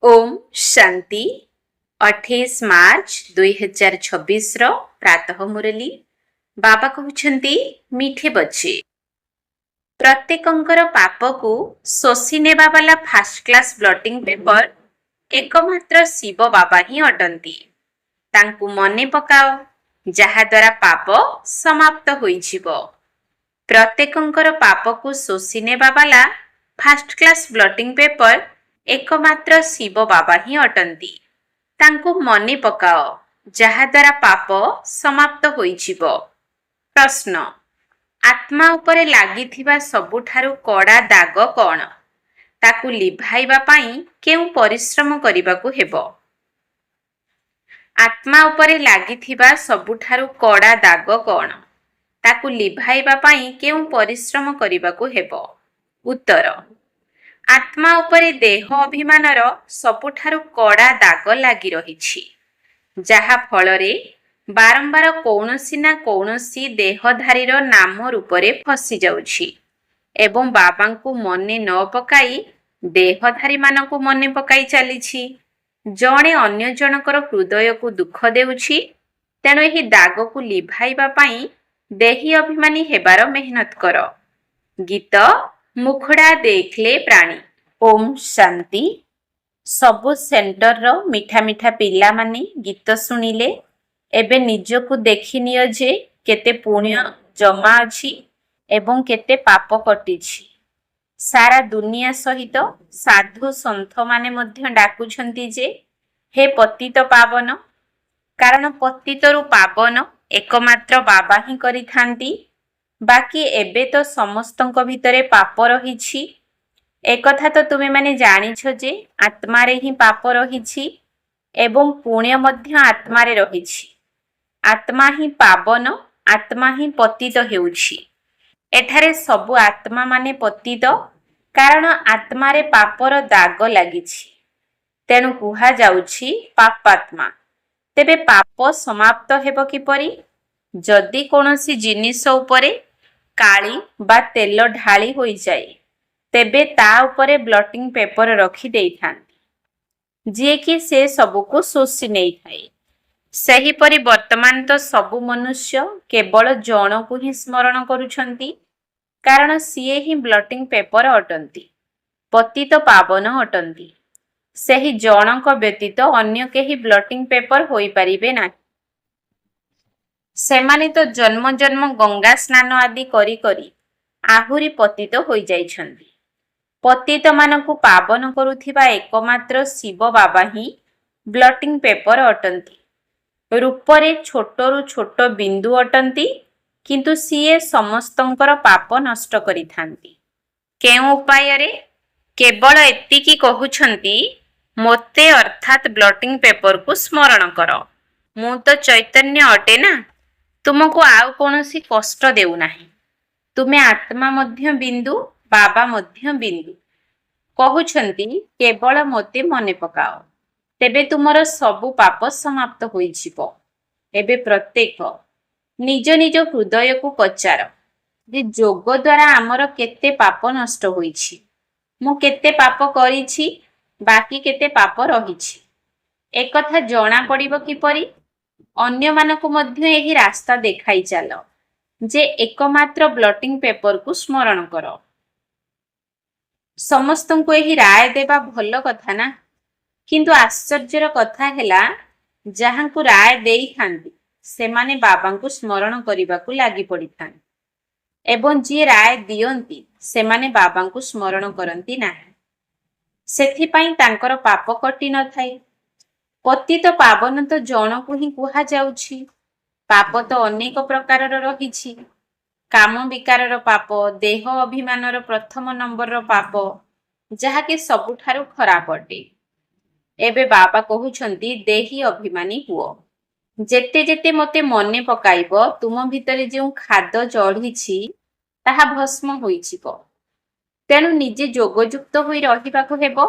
ओम शांति 28 मार्च 2026 प्रातः मुरली बाबा कहउछंती मीठे बच्चे प्रत्येकंकर पाप को शोषि नेबा वाला फास्ट क्लास ब्लटिंग पेपर एकमात्र शिव बाबा ही अटंती। तांकु मने पकाओ जहा द्वारा पाप समाप्त होइजिबो। प्रत्येकंकर पाप को शोषि नेबा वाला फास्ट क्लास ब्लटिंग पेपर एकमात्र शिव बाबा ही अटंती। तांकु मने पकाओ जहा द्वारा पाप समाप्त होइजिबो। प्रश्न आत्मा उपरे लागिथिबा सबुठारु कड़ा दाग कौन? ताकु लिभाइबा पाई केउ परिश्रम करिबाकु हेबो? आत्मा उपरे लागिथिबा सबुठारु कड़ा दाग कौन? ताकु लिभाइबा पाई केउ परिश्रम करिबाकु हेबो? उत्तर आत्मा उपरे देह अभिमानर सबुठारु कड़ा दाग लागि रहिछि, जहा फलरे बारंबार कौनसी ना कौनसी देहधारीर नाम रूपरे फसी जाउछि एवं बाबांकु मने न पकाई देहधारी मानकु मने पकाई चलिछि। जणे अन्य जनकर हृदय को दुख देउछि, तेणु एही दाग को लिभाइबा पाई देही अभिमानी हेबार मेहनत कर। गीत मुखड़ा देखले प्राणी। ओम शांति। सबु सेंटर रो मीठा मीठा पिला माने गीत सुनिले एबे निजको देखि नियो जे केते पुण्य जमा अछि एवं केते पाप कटिछि। सारा दुनिया सहित साधु संत माने मध्य डाकुछंती जे हे पतित पावन, कारण पतितरु पावन एकमात्र बाबा ही करिथांती। बाकी एबे तो समस्तंक भितरे पाप रहिछि। एकथा तो तुमे माने जानिछ जे आत्मारे ही पाप रहिछि एवं पुण्य मध्य आत्मारे रहिछि। आत्मा ही पावन, आत्मा ही पतित हेउछि। एठारे सबु आत्मा माने पतित, कारण आत्मारे पापर दाग लागिछि। तेणु कुहा जाउछि पापात्मा। तेबे पाप समाप्त हेबो किपरि? जदि कोनोसी जिनिस उपरे काली बा तेल ढाली होई जाए, तेबे ता उपरे ब्लटिंग पेपर रखी देइथांती, जे कि से सबुको शोषि नेइ थाए। सही परि वर्तमान तो सबु मनुष्य केवल जन को ही स्मरण करुछंती, कारण सीए ही ब्लटिंग पेपर अटंती, पतित पावन अटंती। सही जनक व्यतीत अन्य केही ब्लटिंग पेपर होई परिबे नाही। सेमाने तो जन्म जन्म गंगा स्नान आदि करी करी आहुरी पतित होई जाइछंती। पतित मानकु पावन करुथिबा एकमात्र शिव बाबा ही ब्लटिंग पेपर अटंती। रूपरे छोटरु छोट बिंदु अटंती, किंतु सीए समस्तंकर पाप नष्ट करिथांती। केउ उपाय रे? केवल एतिकी कहुछंती, मोते अर्थात ब्लटिंग पेपर को स्मरण कर। मु तो चैतन्य अटे ना, तुमको आउ कोनोसी कष्ट देउ नाही। तुमे आत्मा मध्य बिंदु, बाबा मध्य बिंदु। कहुछंती केवल मोते मने पकाओ, तेबे तुमर सबु पाप समाप्त होइजिबो। एबे प्रत्येक निज निज हृदय को पचार जे जोग द्वारा आमर केते पाप नष्ट होइछि, मु केते पाप करिछि, बाकी केते पाप रहिछि। एकथा जणा पड़िबो किपरि? अन्य मानकु मध्य एही रास्ता देखाई चाल जे एकमात्र ब्लटिंग पेपर को स्मरण कर। समस्तंको एही राय देबा भल कथा ना, किंतु आश्चर्यर कथा हेला जहांकु राय देई थांती सेमाने बाबांकु स्मरण करिबाकु लागि पड़िथांती, एवं जे राय दियंती सेमाने बाबांकु स्मरण करंती नाही। सेथिपाई तांकर पाप कटि न थाए। पतित पावन तो जनकु ही कुहा जाउछि। पाप तो अनेक प्रकारर रहिछि। काम विकारर पाप, देह अभिमानर प्रथम नंबर पाप, जहा कि सबुठारु खराब अटे। एबे बाबा कहुछंती देही अभिमानी हुओ। जेते जेते मते मने पकाइबो, तुम भितरे जेउ खाद चढ़िछि ताहा भस्म होइजिबो। तेणु निजे जोगयुक्त होई रहिबाकु हेबो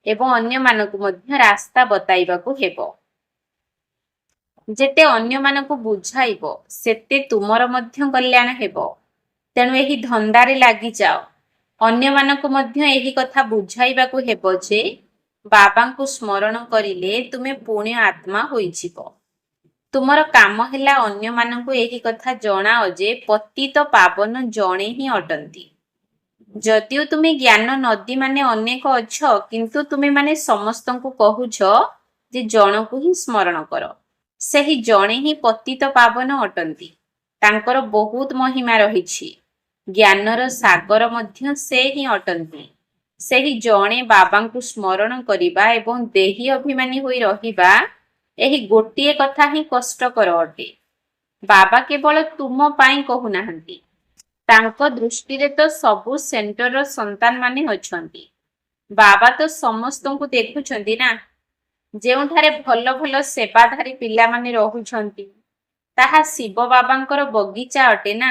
एवं अन्य मानकु मध्य रास्ता बताइबाकु हेबो। जेते अन्य मानकु बुझाइबो सेते तुमर मध्य कल्याण हेबो। तेणु एही धंदारे लागि जाओ। अन्य मानकु मध्य एही कथा बुझाइबाकु हेबो जे ବାବାଙ୍କୁ ସ୍ମରଣ କରିଲେ ତୁମେ ପୁଣ୍ୟ ଆତ୍ମା ହୋଇଯିବ। ତୁମର କାମ ହେଲା ଅନ୍ୟମାନଙ୍କୁ ଏହି କଥା ଜଣାଅ ଯେ ପତିତ ପାବନ ଜଣେ ହିଁ ଅଟନ୍ତି। ଯଦିଓ ତୁମେ ଜ୍ଞାନ ନଦୀମାନେ ଅନେକ ଅଛ, କିନ୍ତୁ ତୁମେମାନେ ସମସ୍ତଙ୍କୁ କହୁଛ ଯେ ଜଣକୁ ହିଁ ସ୍ମରଣ କର। ସେହି ଜଣେ ହିଁ ପତିତ ପାବନ ଅଟନ୍ତି। ତାଙ୍କର ବହୁତ ମହିମା ରହିଛି। ଜ୍ଞାନର ସାଗର ମଧ୍ୟ ସେ ହିଁ ଅଟନ୍ତି। ସେହି ଜଣେ ବାବାଙ୍କୁ ସ୍ମରଣ କରିବା ଏବଂ ଦେହୀ ଅଭିମାନୀ ହୋଇ ରହିବା, ଏହି ଗୋଟିଏ କଥା ହିଁ କଷ୍ଟକର ଅଟେ। ବାବା କେବଳ ତୁମ ପାଇଁ କହୁନାହାନ୍ତି। ତାଙ୍କ ଦୃଷ୍ଟିରେ ତ ସବୁ ସେଣ୍ଟରର ସନ୍ତାନମାନେ ଅଛନ୍ତି। ବାବା ତ ସମସ୍ତଙ୍କୁ ଦେଖୁଛନ୍ତି ନା। ଯେଉଁଠାରେ ଭଲ ଭଲ ସେବାଧାରୀ ପିଲାମାନେ ରହୁଛନ୍ତି, ତାହା ଶିବ ବାବାଙ୍କର ବଗିଚା ଅଟେ ନା।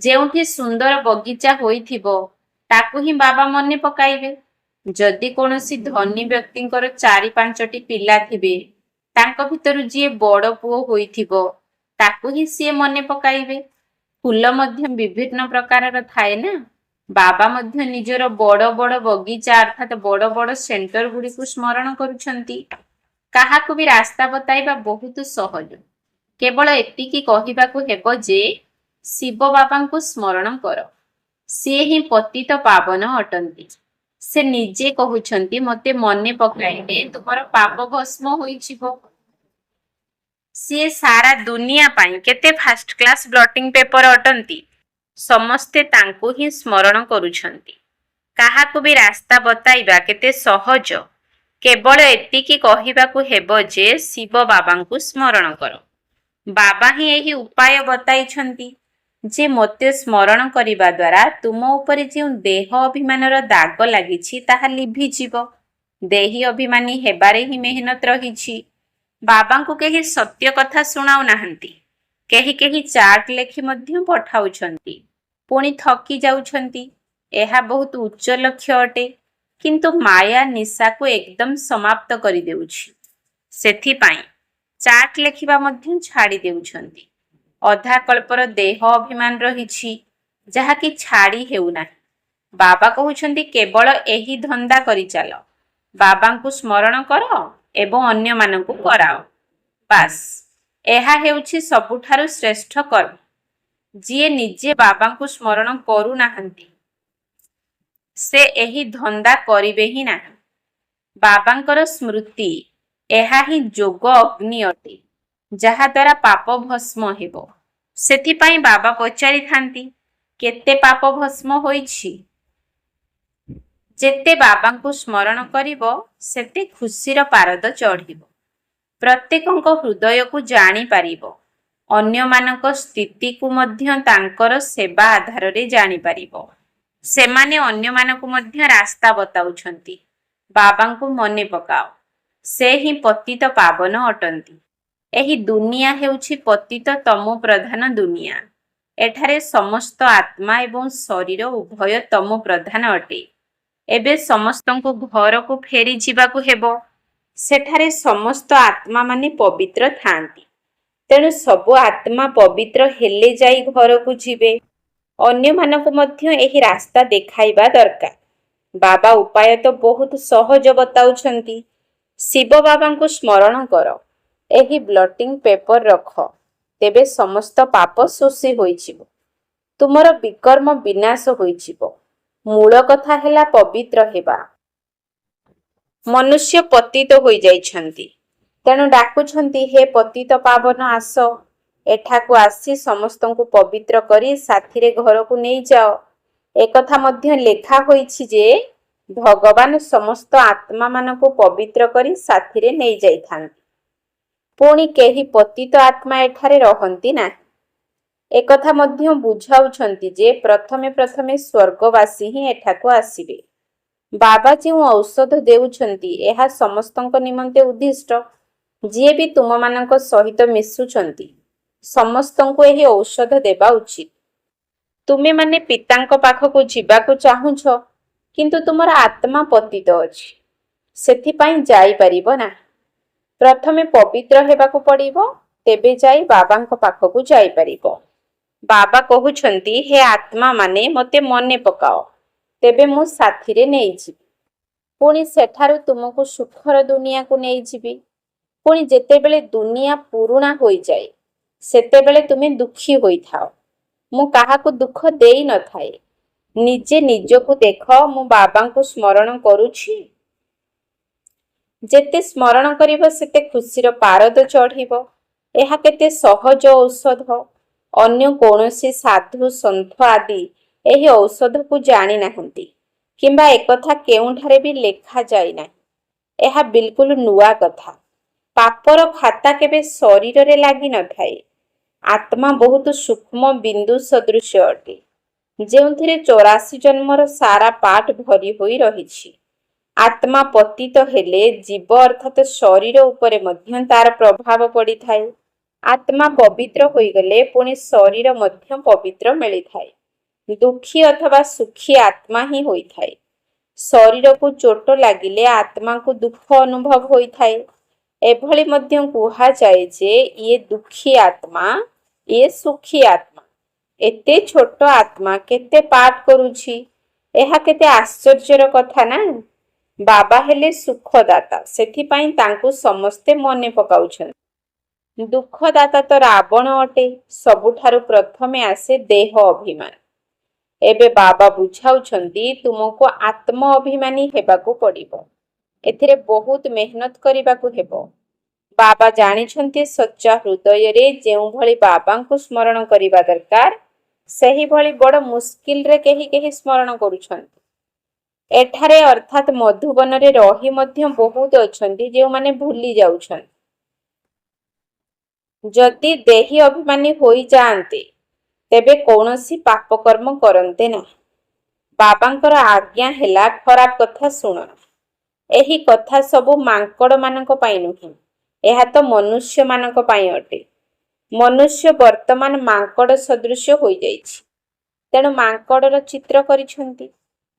ଯେଉଁଠି ସୁନ୍ଦର ବଗିଚା ହୋଇଥିବ, ତାକୁ ହିଁ ବାବା ମନେ ପକାଇବେ। ଯଦି କୌଣସି ଧନୀ ବ୍ୟକ୍ତିଙ୍କର 4-5ଟି ପିଲା ଥିବେ, ତାଙ୍କ ଭିତରୁ ଯିଏ ବଡ଼ ପୁଅ ହୋଇଥିବ, ତାକୁ ହିଁ ସିଏ ମନେ ପକାଇବେ। ଫୁଲ ମଧ୍ୟ ବିଭିନ୍ନ ପ୍ରକାରର ଥାଏ ନା। ବାବା ମଧ୍ୟ ନିଜର ବଡ଼ ବଡ଼ ବଗିଚା ଅର୍ଥାତ୍ ବଡ଼ ବଡ଼ ସେଣ୍ଟର ଗୁଡ଼ିକୁ ସ୍ମରଣ କରୁଛନ୍ତି। କାହାକୁ ବି ରାସ୍ତା ବତାଇବା ବହୁତ ସହଜ। କେବଳ ଏତିକି କହିବାକୁ ହେବ ଯେ ଶିବ ବାବାଙ୍କୁ ସ୍ମରଣ କର। ସିଏ ହିଁ ପତିତ ପାବନ ଅଟନ୍ତି। ସେ ନିଜେ କହୁଛନ୍ତି, ମୋତେ ମନେ ପକାଇଲେ ତୁମର ପାପ ଭସ୍ମ ହୋଇଯିବ। ସିଏ ସାରା ଦୁନିଆ ପାଇଁ କେତେ ଫାଷ୍ଟ କ୍ଲାସ ବ୍ଲଟିଂ ପେପର ଅଟନ୍ତି। ସମସ୍ତେ ତାଙ୍କୁ ହିଁ ସ୍ମରଣ କରୁଛନ୍ତି। କାହାକୁ ବି ରାସ୍ତା ବତାଇବା କେତେ ସହଜ। କେବଳ ଏତିକି କହିବାକୁ ହେବ ଯେ ଶିବ ବାବାଙ୍କୁ ସ୍ମରଣ କର। ବାବା ହିଁ ଏହି ଉପାୟ ବତାଇଛନ୍ତି ଯେ ମୋତେ ସ୍ମରଣ କରିବା ଦ୍ୱାରା ତୁମ ଉପରେ ଯେଉଁ ଦେହ ଅଭିମାନର ଦାଗ ଲାଗିଛି ତାହା ଲିଭିଯିବ। ଦେହୀ ଅଭିମାନୀ ହେବାରେ ହିଁ ମେହନତ ରହିଛି। ବାବାଙ୍କୁ କେହି ସତ୍ୟ କଥା ଶୁଣାଉନାହାନ୍ତି। କେହି କେହି ଚାର୍ଟ ଲେଖି ମଧ୍ୟ ପଠାଉଛନ୍ତି, ପୁଣି ଥକି ଯାଉଛନ୍ତି। ଏହା ବହୁତ ଉଚ୍ଚ ଲକ୍ଷ୍ୟ ଅଟେ, କିନ୍ତୁ ମାୟା ନିଶାକୁ ଏକଦମ ସମାପ୍ତ କରିଦେଉଛି। ସେଥିପାଇଁ ଚାର୍ଟ ଲେଖିବା ମଧ୍ୟ ଛାଡ଼ି ଦେଉଛନ୍ତି। ଅଧା କଳ୍ପର ଦେହ ଅଭିମାନ ରହିଛି, ଯାହାକି ଛାଡ଼ି ହେଉନାହିଁ। ବାବା କହୁଛନ୍ତି କେବଳ ଏହି ଧନ୍ଦା କରିଚାଲ। ବାବାଙ୍କୁ ସ୍ମରଣ କର ଏବଂ ଅନ୍ୟମାନଙ୍କୁ କରାଅ। ବାସ୍, ଏହା ହେଉଛି ସବୁଠାରୁ ଶ୍ରେଷ୍ଠ କର୍ମ। ଯିଏ ନିଜେ ବାବାଙ୍କୁ ସ୍ମରଣ କରୁନାହାନ୍ତି, ସେ ଏହି ଧନ୍ଦା କରିବେ ହିଁ ନାହିଁ। ବାବାଙ୍କର ସ୍ମୃତି, ଏହା ହିଁ ଯୋଗ ଅଗ୍ନି ଅଟେ, ଯାହାଦ୍ୱାରା ପାପ ଭସ୍ମ ହେବ। ସେଥିପାଇଁ ବାବା ପଚାରିଥାନ୍ତି, କେତେ ପାପ ଭସ୍ମ ହୋଇଛି? ଯେତେ ବାବାଙ୍କୁ ସ୍ମରଣ କରିବ, ସେତେ ଖୁସିର ପାରଦ ଚଢ଼ିବ। ପ୍ରତ୍ୟେକଙ୍କ ହୃଦୟକୁ ଜାଣିପାରିବ। ଅନ୍ୟମାନଙ୍କ ସ୍ଥିତିକୁ ମଧ୍ୟ ତାଙ୍କର ସେବା ଆଧାରରେ ଜାଣିପାରିବ। ସେମାନେ ଅନ୍ୟମାନଙ୍କୁ ମଧ୍ୟ ରାସ୍ତା ବତାଉଛନ୍ତି। ବାବାଙ୍କୁ ମନେ ପକାଅ। ସେ ହିଁ ପତିତ ପାବନ ଅଟନ୍ତି। ଏହି ଦୁନିଆ ହେଉଛି ପତିତ ତମୋ ପ୍ରଧାନ ଦୁନିଆ। ଏଠାରେ ସମସ୍ତ ଆତ୍ମା ଏବଂ ଶରୀର ଉଭୟ ତମୋ ପ୍ରଧାନ ଅଟେ। ଏବେ ସମସ୍ତଙ୍କୁ ଘରକୁ ଫେରି ଯିବାକୁ ହେବ। ସେଠାରେ ସମସ୍ତ ଆତ୍ମାମାନେ ପବିତ୍ର ଥାଆନ୍ତି। ତେଣୁ ସବୁ ଆତ୍ମା ପବିତ୍ର ହେଲେ ଯାଇ ଘରକୁ ଯିବେ। ଅନ୍ୟମାନଙ୍କୁ ମଧ୍ୟ ଏହି ରାସ୍ତା ଦେଖାଇବା ଦରକାର। ବାବା ଉପାୟ ତ ବହୁତ ସହଜ ବତାଉଛନ୍ତି। ଶିବ ବାବାଙ୍କୁ ସ୍ମରଣ କର। ଏହି ବ୍ଲଟିଂ ପେପର ରଖ। ତେବେ ସମସ୍ତ ପାପ ଶୋଷି ହୋଇଯିବ। ତୁମର ବିକର୍ମ ବିନାଶ ହୋଇଯିବ। ମୂଳ କଥା ହେଲା ପବିତ୍ର ହେବା। ମନୁଷ୍ୟ ପତିତ ହୋଇଯାଇଛନ୍ତି, ତେଣୁ ଡାକୁଛନ୍ତି, ହେ ପତିତ ପାବନ ଆସ। ଏଠାକୁ ଆସି ସମସ୍ତଙ୍କୁ ପବିତ୍ର କରି ସାଥିରେ ଘରକୁ ନେଇଯାଅ। ଏକଥା ମଧ୍ୟ ଲେଖା ହୋଇଛି ଯେ ଭଗବାନ ସମସ୍ତ ଆତ୍ମାମାନଙ୍କୁ ପବିତ୍ର କରି ସାଥିରେ ନେଇଯାଇଥାନ୍ତି। ପୁଣି କେହି ପତିତ ଆତ୍ମା ଏଠାରେ ରହନ୍ତି ନାହିଁ। ଏକଥା ମଧ୍ୟ ବୁଝାଉଛନ୍ତି ଯେ ପ୍ରଥମେ ପ୍ରଥମେ ସ୍ୱର୍ଗବାସୀ ହିଁ ଏଠାକୁ ଆସିବେ। ବାବା ଯେଉଁ ଔଷଧ ଦେଉଛନ୍ତି, ଏହା ସମସ୍ତଙ୍କ ନିମନ୍ତେ ଉଦ୍ଦିଷ୍ଟ। ଯିଏ ବି ତୁମମାନଙ୍କ ସହିତ ମିଶୁଛନ୍ତି, ସମସ୍ତଙ୍କୁ ଏହି ଔଷଧ ଦେବା ଉଚିତ। ତୁମେମାନେ ପିତାଙ୍କ ପାଖକୁ ଯିବାକୁ ଚାହୁଁଛ, କିନ୍ତୁ ତୁମର ଆତ୍ମା ପତିତ ଅଛି। ସେଥିପାଇଁ ଯାଇପାରିବ ନାହିଁ। ପ୍ରଥମେ ପବିତ୍ର ହେବାକୁ ପଡ଼ିବ, ତେବେ ଯାଇ ବାବାଙ୍କ ପାଖକୁ ଯାଇପାରିବ। ବାବା କହୁଛନ୍ତି, ହେ ଆତ୍ମାମାନେ ମୋତେ ମନେ ପକାଅ, ତେବେ ମୁଁ ସାଥିରେ ନେଇଯିବି। ପୁଣି ସେଠାରୁ ତୁମକୁ ସୁଖର ଦୁନିଆକୁ ନେଇଯିବି। ପୁଣି ଯେତେବେଳେ ଦୁନିଆ ପୁରୁଣା ହୋଇଯାଏ ସେତେବେଳେ ତୁମେ ଦୁଃଖୀ ହୋଇଥାଅ। ମୁଁ କାହାକୁ ଦୁଃଖ ଦେଇ ନଥାଏ। ନିଜେ ନିଜକୁ ଦେଖ, ମୁଁ ବାବାଙ୍କୁ ସ୍ମରଣ କରୁଛି। ଯେତେ ସ୍ମରଣ କରିବ ସେତେ ଖୁସିର ପାରଦ ଚଢ଼ିବ। ଏହା କେତେ ସହଜ ଔଷଧ। ଅନ୍ୟ କୌଣସି ସାଧୁ ସନ୍ଥ ଆଦି ଏହି ଔଷଧକୁ ଜାଣି ନାହାନ୍ତି କିମ୍ବା ଏକଥା କେଉଁଠାରେ ବି ଲେଖା ଯାଇନାହିଁ। ଏହା ବିଲକୁଲ ନୂଆ କଥା। ପାପର ଖାତା କେବେ ଶରୀରରେ ଲାଗି ନଥାଏ। ଆତ୍ମା ବହୁତ ସୂକ୍ଷ୍ମ ବିନ୍ଦୁ ସଦୃଶ ଅଟେ, ଯେଉଁଥିରେ 84 ଜନ୍ମର ସାରା ପାଠ ଭରି ହୋଇ ରହିଛି। ଆତ୍ମା ପତିତ ହେଲେ ଜୀବ ଅର୍ଥାତ୍ ଶରୀର ଉପରେ ମଧ୍ୟ ତାର ପ୍ରଭାବ ପଡ଼ିଥାଏ। ଆତ୍ମା ପବିତ୍ର ହୋଇଗଲେ ପୁଣି ଶରୀର ମଧ୍ୟ ପବିତ୍ର ମିଳିଥାଏ। ଦୁଃଖୀ ଅଥବା ସୁଖୀ ଆତ୍ମା ହିଁ ହୋଇଥାଏ। ଶରୀରକୁ ଚୋଟ ଲାଗିଲେ ଆତ୍ମାକୁ ଦୁଃଖ ଅନୁଭବ ହୋଇଥାଏ। ଏଭଳି ମଧ୍ୟ କୁହାଯାଏ ଯେ ଇଏ ଦୁଃଖୀ ଆତ୍ମା, ଇଏ ସୁଖୀ ଆତ୍ମା। ଏତେ ଛୋଟ ଆତ୍ମା କେତେ ପାଠ କରୁଛି। ଏହା କେତେ ଆଶ୍ଚର୍ଯ୍ୟର କଥା ନା। ବାବା ହେଲେ ସୁଖଦାତା, ସେଥିପାଇଁ ତାଙ୍କୁ ସମସ୍ତେ ମନେ ପକାଉଛନ୍ତି। ଦୁଃଖଦାତା ତ ରାବଣ ଅଟେ। ସବୁଠାରୁ ପ୍ରଥମେ ଆସେ ଦେହ ଅଭିମାନ। ଏବେ ବାବା ବୁଝାଉଛନ୍ତି ତୁମକୁ ଆତ୍ମ ଅଭିମାନୀ ହେବାକୁ ପଡ଼ିବ। ଏଥିରେ ବହୁତ ମେହନତ କରିବାକୁ ହେବ। ବାବା ଜାଣିଛନ୍ତି ସଚ୍ଚା ହୃଦୟରେ ଯେଉଁଭଳି ବାବାଙ୍କୁ ସ୍ମରଣ କରିବା ଦରକାର, ସେହିଭଳି ବଡ଼ ମୁସ୍କିଲରେ କେହି କେହି ସ୍ମରଣ କରୁଛନ୍ତି। ଏଠାରେ ଅର୍ଥାତ୍ ମଧୁବନରେ ରହି ମଧ୍ୟ ବହୁତ ଅଛନ୍ତି ଯେଉଁମାନେ ଭୁଲି ଯାଉଛନ୍ତି। ଯଦି ଦେହୀ ଅଭିମାନୀ ହୋଇଯାଆନ୍ତେ ତେବେ କୌଣସି ପାପକର୍ମ କରନ୍ତେ ନାହିଁ। ବାବାଙ୍କର ଆଜ୍ଞା ହେଲା ଖରାପ କଥା ଶୁଣ। ଏହି କଥା ସବୁ ମାଙ୍କଡ଼ମାନଙ୍କ ପାଇଁ ନୁହେଁ, ଏହା ତ ମନୁଷ୍ୟମାନଙ୍କ ପାଇଁ ଅଟେ। ମନୁଷ୍ୟ ବର୍ତ୍ତମାନ ମାଙ୍କଡ଼ ସଦୃଶ ହୋଇଯାଇଛି, ତେଣୁ ମାଙ୍କଡ଼ର ଚିତ୍ର କରିଛନ୍ତି।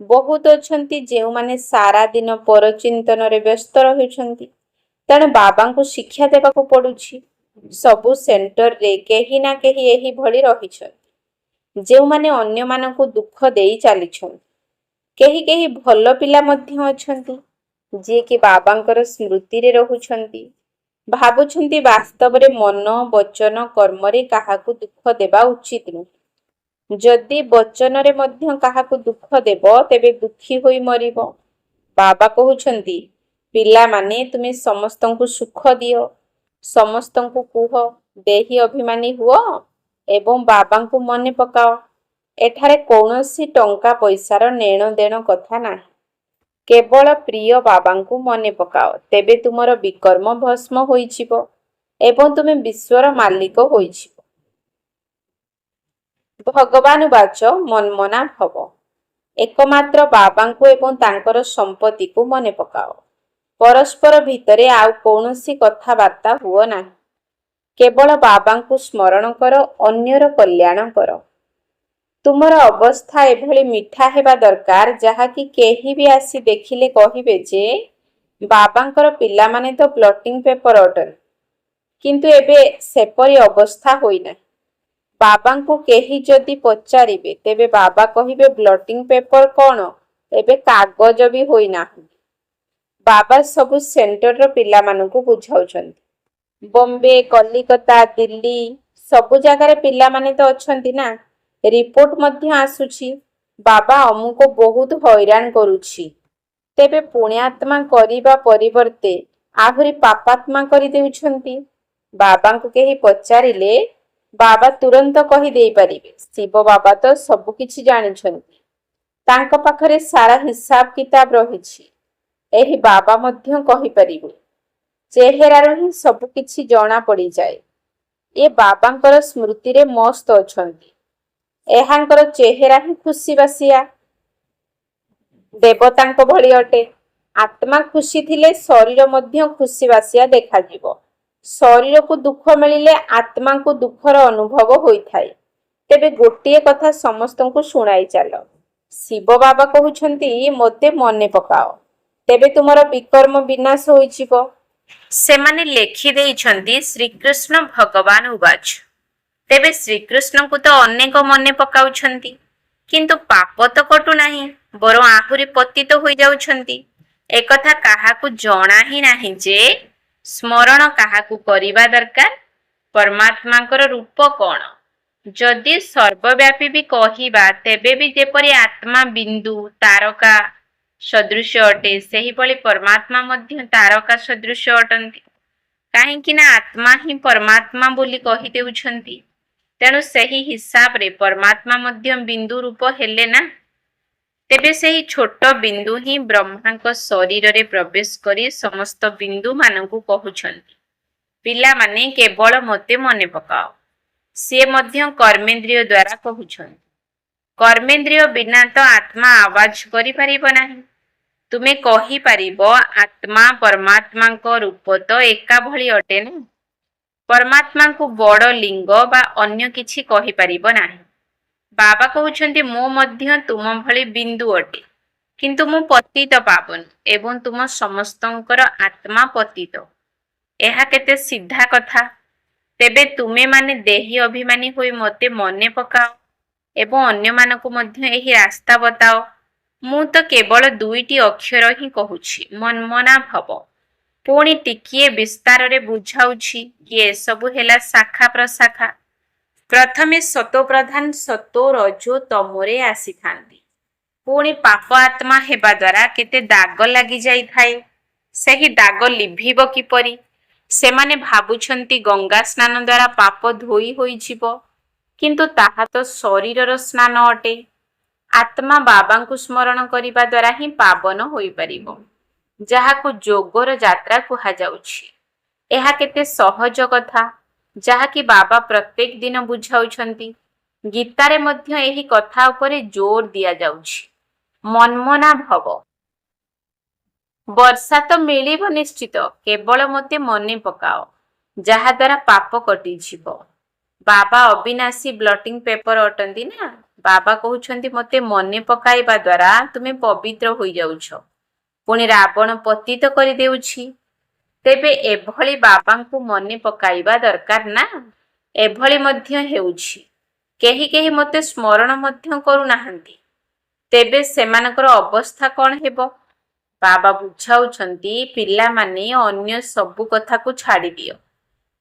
ବହୁତ ଅଛନ୍ତି ଯେଉଁମାନେ ସାରା ଦିନ ପରଚିନ୍ତନରେ ବ୍ୟସ୍ତ ରହୁଛନ୍ତି, ତେଣୁ ବାବାଙ୍କୁ ଶିକ୍ଷା ଦେବାକୁ ପଡ଼ୁଛି। ସବୁ ସେଣ୍ଟରରେ କେହି ନା କେହି ଏହିଭଳି ରହିଛନ୍ତି, ଯେଉଁମାନେ ଅନ୍ୟମାନଙ୍କୁ ଦୁଃଖ ଦେଇ ଚାଲିଛନ୍ତି। କେହି କେହି ଭଲ ପିଲା ମଧ୍ୟ ଅଛନ୍ତି, ଯିଏକି ବାବାଙ୍କର ସ୍ମୃତିରେ ରହୁଛନ୍ତି। ଭାବୁଛନ୍ତି ବାସ୍ତବରେ ମନ, ବଚନ, କର୍ମରେ କାହାକୁ ଦୁଃଖ ଦେବା ଉଚିତ ନୁହେଁ। ଯଦି ବଚନରେ ମଧ୍ୟ କାହାକୁ ଦୁଃଖ ଦେବ ତେବେ ଦୁଃଖୀ ହୋଇ ମରିବ। ବାବା କହୁଛନ୍ତି, ପିଲାମାନେ ତୁମେ ସମସ୍ତଙ୍କୁ ସୁଖ ଦିଅ, ସମସ୍ତଙ୍କୁ କୁହ ଦେହୀ ଅଭିମାନୀ ହୁଅ ଏବଂ ବାବାଙ୍କୁ ମନେ ପକାଅ। ଏଠାରେ କୌଣସି ଟଙ୍କା ପଇସାର ନେଣ ଦେଣ କଥା ନାହିଁ। କେବଳ ପ୍ରିୟ ବାବାଙ୍କୁ ମନେ ପକାଅ, ତେବେ ତୁମର ବିକର୍ମ ଭସ୍ମ ହୋଇଯିବ ଏବଂ ତୁମେ ବିଶ୍ୱର ମାଲିକ ହୋଇଯିବ। ଭଗବାନ ବାଚ ମନ୍ମନା ଭବ। ଏକମାତ୍ର ବାବାଙ୍କୁ ଏବଂ ତାଙ୍କର ସମ୍ପତ୍ତିକୁ ମନେ ପକାଅ। ପରସ୍ପର ଭିତରେ ଆଉ କୌଣସି କଥାବାର୍ତ୍ତା ହୁଅ ନାହିଁ। କେବଳ ବାବାଙ୍କୁ ସ୍ମରଣ କର, ଅନ୍ୟର କଲ୍ୟାଣ କର। ତୁମର ଅବସ୍ଥା ଏଭଳି ମିଠା ହେବା ଦରକାର ଯାହାକି କେହି ବି ଆସି ଦେଖିଲେ କହିବେ ଯେ ବାବାଙ୍କର ପିଲାମାନେ ତ ବ୍ଲଟିଂ ପେପର ଅଟନ୍ତି। କିନ୍ତୁ ଏବେ ସେପରି ଅବସ୍ଥା ହୋଇନାହିଁ। ବାବାଙ୍କୁ କେହି ଯଦି ପଚାରିବେ ତେବେ ବାବା କହିବେ ବ୍ଲଟିଂ ପେପର କ'ଣ, ଏବେ କାଗଜ ବି ହୋଇନାହିଁ। ବାବା ସବୁ ସେଣ୍ଟରର ପିଲାମାନଙ୍କୁ ବୁଝାଉଛନ୍ତି। ବମ୍ବେ, କଲିକତା, ଦିଲ୍ଲୀ ସବୁ ଜାଗାରେ ପିଲାମାନେ ତ ଅଛନ୍ତି ନା। ରିପୋର୍ଟ ମଧ୍ୟ ଆସୁଛି ବାବା ଅମୁକ ବହୁତ ହଇରାଣ କରୁଛି। ତେବେ ପୁଣ୍ୟାତ୍ମା କରିବା ପରିବର୍ତ୍ତେ ଆହୁରି ପାପାତ୍ମା କରିଦେଉଛନ୍ତି। ବାବାଙ୍କୁ କେହି ପଚାରିଲେ ବାବା ତୁରନ୍ତ କହିଦେଇପାରିବେ, ଶିବ ବାବା ତ ସବୁ କିଛି ଜାଣିଛନ୍ତି, ତାଙ୍କ ପାଖରେ ସାରା ହିସାବ କିତାବ ରହିଛି। ଏହି ବାବା ମଧ୍ୟ କହିପାରିବେ। ଚେହେରାରୁ ହିଁ ସବୁ କିଛି ଜଣା ପଡ଼ିଯାଏ। ଏ ବାବାଙ୍କର ସ୍ମୃତିରେ ମସ୍ତ ଅଛନ୍ତି। ଏହାଙ୍କର ଚେହେରା ହିଁ ଖୁସିବାସିଆ, ଦେବତାଙ୍କ ଭଳି ଅଟେ। ଆତ୍ମା ଖୁସି ଥିଲେ ଶରୀର ମଧ୍ୟ ଖୁସିବାସିଆ ଦେଖାଯିବ। ଶରୀରକୁ ଦୁଃଖ ମିଳିଲେ ଆତ୍ମାକୁ ଦୁଃଖର ଅନୁଭବ ହୋଇଥାଏ। ତେବେ ଗୋଟିଏ କଥା ସମସ୍ତଙ୍କୁ ଶୁଣାଇ ଚାଲ। ଶିବ ବାବା କହୁଛନ୍ତି ମୋତେ ମନେ ପକାଅ, ତେବେ ତୁମର ବିକର୍ମ ବିନାଶ ହୋଇଯିବ। ସେମାନେ ଲେଖି ଦେଇଛନ୍ତି ଶ୍ରୀକୃଷ୍ଣ ଭଗବାନ ଉବାଚ। ତେବେ ଶ୍ରୀକୃଷ୍ଣଙ୍କୁ ତ ଅନେକ ମନେ ପକାଉଛନ୍ତି, କିନ୍ତୁ ପାପ ତ କଟୁ ନାହିଁ, ବରଂ ଆହୁରି ପତିତ ହୋଇଯାଉଛନ୍ତି। एकथा काहाकू जणा ही नाही जे स्मरण काहाकू करिबा दरकार परमात्मांकर रूप कौन। जदि सर्वव्यापी भी कहिबा तेबे भी जेपरि आत्मा बिंदु तारका सदृश अटे सेही भली परमात्मा मध्य तारका सदृश अटंती। काहेकि ना आत्मा ही परमात्मा बोली कहि देउछंती। तेणु सही हिसाब रे परमात्मा मध्य बिंदु रूप हेले ना। तेबे सही छोट बिंदु ही ब्रह्मा को शरीर रे प्रवेश करी समस्त बिंदु मानकु कहउछंती पिला माने केवल मते मने पकाओ। से मध्य कर्मेंद्रिय द्वारा कहउछंती। कर्मेंद्रिय बिना तो आत्मा आवाज करि परिबो नाही। तुमे कहि परिबो आत्मा परमात्मा को रूप तो एका भली अटे ना। परमात्मा को बड़ लिंग बा अन्य किछि कहि परिबो नाही। बाबा कहउछंती मो मध्य तुम भली बिंदु अटे किंतु मु पतित पावन एवं तुम समस्तंकर आत्मा पतित। एहा केते सीधा कथा। तेबे तुमे माने देही अभिमानी होई मते मने पकाओ एवं अन्य मानकु मध्य एही रास्ता बताओ। मु तो केवल दुईटी अक्षर ही कहूछि मनमना भव। पुणी टिकिए विस्तार रे बुझाउछि कि ए सबु हेला शाखा प्रशाखा। प्रथमे सतो प्रधान सतो रजो तमोरे आसी थांती। पुणी पाप आत्मा हेबा द्वारा केते दाग लागि जाई थाए। सेही दाग लिभिब किपरि। सेमाने भाबुछंती गंगा स्नान द्वारा पाप धोई होई जिवो किंतु ताहा तो शरीरर स्नान अटे। आत्मा बाबांकु स्मरण करिबा द्वारा ही पावन होई परिबो जाहाकु जोगोर यात्रा कुहा जाउछि। एहा केते सहज कथा जाहाकि बाबा प्रत्येक दिन बुझाउछंती। गीतारे मध्य एही कथा उपरे जोर दिया जाउछि मनमना भव। वर्षा तो मिलिब निश्चित केवल मते मने पकाओ जहा द्वारा पाप कटि जिवो। बाबा अविनाशी ब्लटिंग पेपर अटंती ना। बाबा कहउछंती मते मने पकाइबा द्वारा तुमे पवित्र होई जाउछ। पुणी रावण पतित करि देउछि। तेबे एभली बाबांकु मने पकाइबा दरकार ना। एभली मध्य हेउछि केही केही मते स्मरण मध्य करू नाहंती। तेबे सेमानकर अवस्था कौन हेबो। बाबा बुझाउछंती पिला माने अन्य सबु कथा को छाड़ी दियो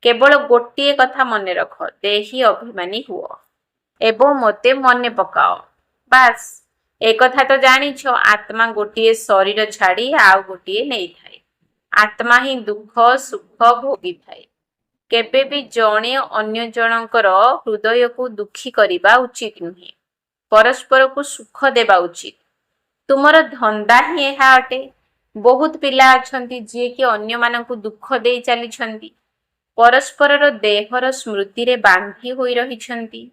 केवल गोटिए कथा मने रख देही अभिमानी हुओ एवं मते मने पकाओ। बास एक कथा तो जानिछ आत्मा गोटिए शरीर छाड़ी आउ गोटिए नहीं थाए। आत्मा ही दुख सुख भोगी थाए। केबे भी जणे अन्य जनकर हृदय को दुखी करिबा उचित नुहे। परस्पर को सुख देबा उचित। तुमर धंदा ही एहा अटे। बहुत पिला अछंती जे कि अन्य मानकु दुख देई चली छंती। परस्परर देहर स्मृति रे बांधी होई रही छंती।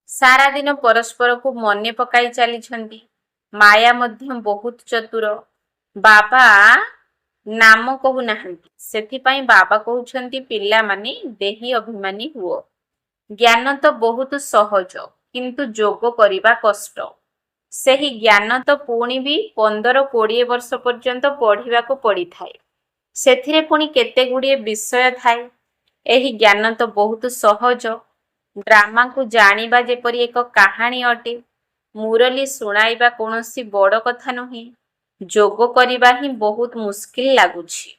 सारा दिन परस्पर को मने पकाई चली छंती। माया मध्य बहुत चतुर। बाबा नाम कहू नाहंती। सेथिपाई बाबा कहउछंती पिला माने देही अभिमानी हुओ। ज्ञान तो बहुत सहज किंतु जोग करिबा कष्ट। सेही ज्ञान तो पुणी भी 15-20 वर्ष पर्यंत पढ़िबा को पड़ी थाए। सेथिरे पुणी केते गुड़िए विषय थाए। एही ज्ञान तो बहुत सहज। ड्रामा को जानिबा जेपरि एक कहानी अटे। मुरली सुनाइबा कोनोसी बड़ कथा नुहे। जोग करिबा ही बहुत मुश्किल लागुछि।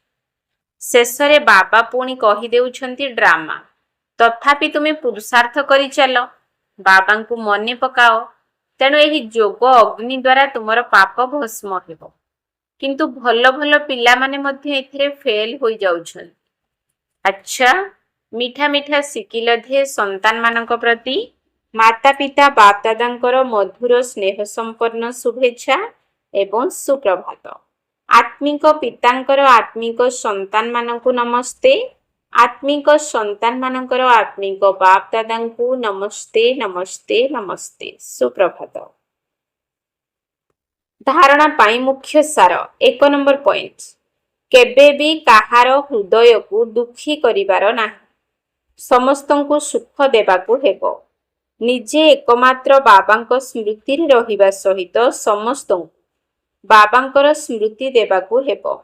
शेषरे बाबा पुणी कहि देउछंती ड्रामा तथापि तुमे पुरुषार्थ करि चलो बाबांकु मने पकाओ। तेणु एही जोग अग्नि द्वारा तुमर पाप भस्म हेबो। किंतु भल भल पिला माने मध्य एथिरे फेल होई जाउछन। अच्छा मीठा मीठा सिकिल धे संतान मानक प्रति माता पिता बाप दादांकर मधुर स्नेह संपन्न शुभेच्छा एवं सुप्रभात। आत्मिक पितांकर आत्मिक संतान मानकु नमस्ते। आत्मिक संतान मानकर आत्मिक बाप दादांकु नमस्ते नमस्ते नमस्ते सुप्रभात। धारणा पाई मुख्य सार 1 नंबर पॉइंट केबे भी काहार हृदय को दुखी करिवार नाही। समस्तंकु सुख देबाकु हेबो। निजे एकमात्र बाबांक स्मृति रे रहिबा सहित समस्तंकु बाबांकर स्मृति देबाकु हेबो।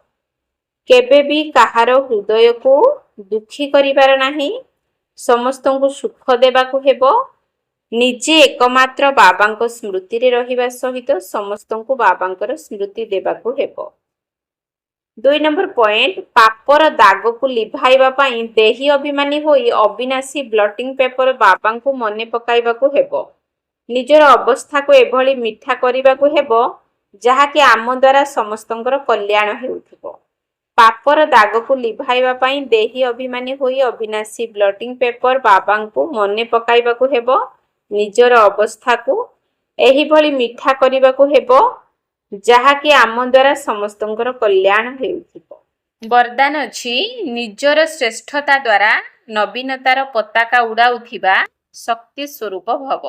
केबे भी काहार हृदय को दुखी करिवार नाही। समस्तंकु सुख देबाकु हेबो। ନିଜେ ଏକମାତ୍ର ବାବାଙ୍କ ସ୍ମୃତିରେ ରହିବା ସହିତ ସମସ୍ତଙ୍କୁ ବାବାଙ୍କର ସ୍ମୃତି ଦେବାକୁ ହେବ। 2 ନମ୍ବର ପଏଣ୍ଟ, ପାପର ଦାଗକୁ ଲିଭାଇବା ପାଇଁ ଦେହୀ ଅଭିମାନୀ ହୋଇ ଅବିନାଶୀ ବ୍ଲଟିଂ ପେପର ବାବାଙ୍କୁ ମନେ ପକାଇବାକୁ ହେବ। ନିଜର ଅବସ୍ଥାକୁ ଏଭଳି ମିଠା କରିବାକୁ ହେବ ଯାହାକି ଆମ ଦ୍ୱାରା ସମସ୍ତଙ୍କର କଲ୍ୟାଣ ହେଉଥିବ। ପାପର ଦାଗକୁ ଲିଭାଇବା ପାଇଁ ଦେହୀ ଅଭିମାନୀ ହୋଇ ଅବିନାଶୀ ବ୍ଲଟିଂ ପେପର ବାବାଙ୍କୁ ମନେ ପକାଇବାକୁ ହେବ। ନିଜର ଅବସ୍ଥାକୁ ଏହିଭଳି ମିଠା କରିବାକୁ ହେବ ଯାହାକି ଆମ ଦ୍ୱାରା ସମସ୍ତଙ୍କର କଲ୍ୟାଣ ହେଉଥିବ। ବରଦାନ ଅଛି, ନିଜର ଶ୍ରେଷ୍ଠତା ଦ୍ୱାରା ନବୀନତାର ପତାକା ଉଡ଼ାଉଥିବା ଶକ୍ତି ସ୍ୱରୂପ ଭବ।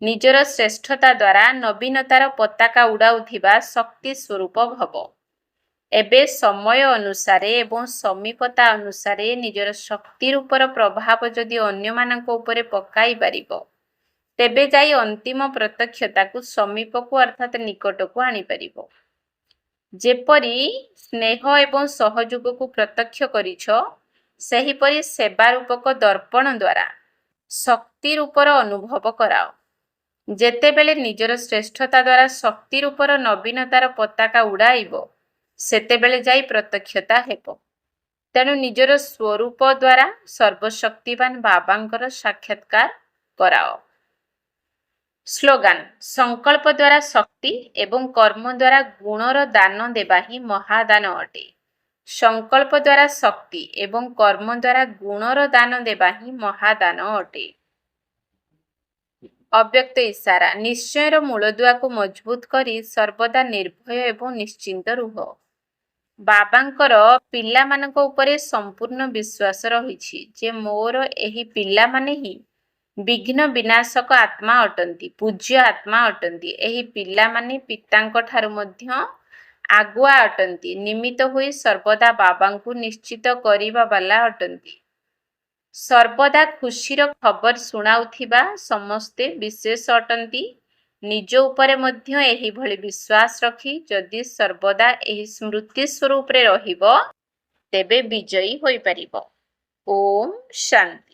ନିଜର ଶ୍ରେଷ୍ଠତା ଦ୍ୱାରା ନବୀନତାର ପତାକା ଉଡ଼ାଉଥିବା ଶକ୍ତି ସ୍ୱରୂପ ଭବ। ଏବେ ସମୟ ଅନୁସାରେ ଏବଂ ସମୀପତା ଅନୁସାରେ ନିଜର ଶକ୍ତି ରୂପର ପ୍ରଭାବ ଯଦି ଅନ୍ୟମାନଙ୍କ ଉପରେ ପକାଇ ପାରିବ, ତେବେ ଯାଇ ଅନ୍ତିମ ପ୍ରତ୍ୟକ୍ଷତାକୁ ସମୀପକୁ ଅର୍ଥାତ୍ ନିକଟକୁ ଆଣିପାରିବ। ଯେପରି ସ୍ନେହ ଏବଂ ସହଯୋଗକୁ ପ୍ରତ୍ୟକ୍ଷ କରିଛ, ସେହିପରି ସେବା ରୂପକ ଦର୍ପଣ ଦ୍ୱାରା ଶକ୍ତି ରୂପର ଅନୁଭବ କରାଅ। ଯେତେବେଳେ ନିଜର ଶ୍ରେଷ୍ଠତା ଦ୍ୱାରା ଶକ୍ତି ରୂପର ନବୀନତାର ପତାକା ଉଡ଼ାଇବ, ସେତେବେଳେ ଯାଇ ପ୍ରତ୍ୟକ୍ଷତା ହେବ। ତେଣୁ ନିଜର ସ୍ୱରୂପ ଦ୍ୱାରା ସର୍ବଶକ୍ତିବାନ ବାବାଙ୍କର ସାକ୍ଷାତକାର କରାଅ। ସ୍ଲୋଗାନ, ସଂକଳ୍ପ ଦ୍ୱାରା ଶକ୍ତି ଏବଂ କର୍ମ ଦ୍ୱାରା ଗୁଣର ଦାନ ଦେବା ହିଁ ମହାଦାନ ଅଟେ। ସଂକଳ୍ପ ଦ୍ୱାରା ଶକ୍ତି ଏବଂ କର୍ମ ଦ୍ୱାରା ଗୁଣର ଦାନ ଦେବା ହିଁ ମହାଦାନ ଅଟେ। ଅବ୍ୟକ୍ତ ଇଶାରା, ନିଶ୍ଚୟର ମୂଳଦୁଆକୁ ମଜବୁତ କରି ସର୍ବଦା ନିର୍ଭୟ ଏବଂ ନିଶ୍ଚିନ୍ତ ରୁହ। ବାବାଙ୍କର ପିଲାମାନଙ୍କ ଉପରେ ସମ୍ପୂର୍ଣ୍ଣ ବିଶ୍ୱାସ ରହିଛି ଯେ ମୋର ଏହି ପିଲାମାନେ ହିଁ ବିଘ୍ନ ବିନାଶକ ଆତ୍ମା ଅଟନ୍ତି, ପୂଜ୍ୟ ଆତ୍ମା ଅଟନ୍ତି। ଏହି ପିଲାମାନେ ପିତାଙ୍କ ଠାରୁ ମଧ୍ୟ ଆଗୁଆ ଅଟନ୍ତି, ନିମିତ୍ତ ହୋଇ ସର୍ବଦା ବାବାଙ୍କୁ ନିଶ୍ଚିତ କରିବା ବାଲା ଅଟନ୍ତି। ସର୍ବଦା ଖୁସିର ଖବର ଶୁଣାଉଥିବା ସମସ୍ତେ ବିଶେଷ ଅଟନ୍ତି। ନିଜ ଉପରେ ମଧ୍ୟ ଏହିଭଳି ବିଶ୍ୱାସ ରଖି ଯଦି ସର୍ବଦା ଏହି ସ୍ମୃତି ସ୍ୱରୂପରେ ରହିବ, ତେବେ ବିଜୟୀ ହୋଇପାରିବ। ଓମ୍ ଶାନ୍ତି।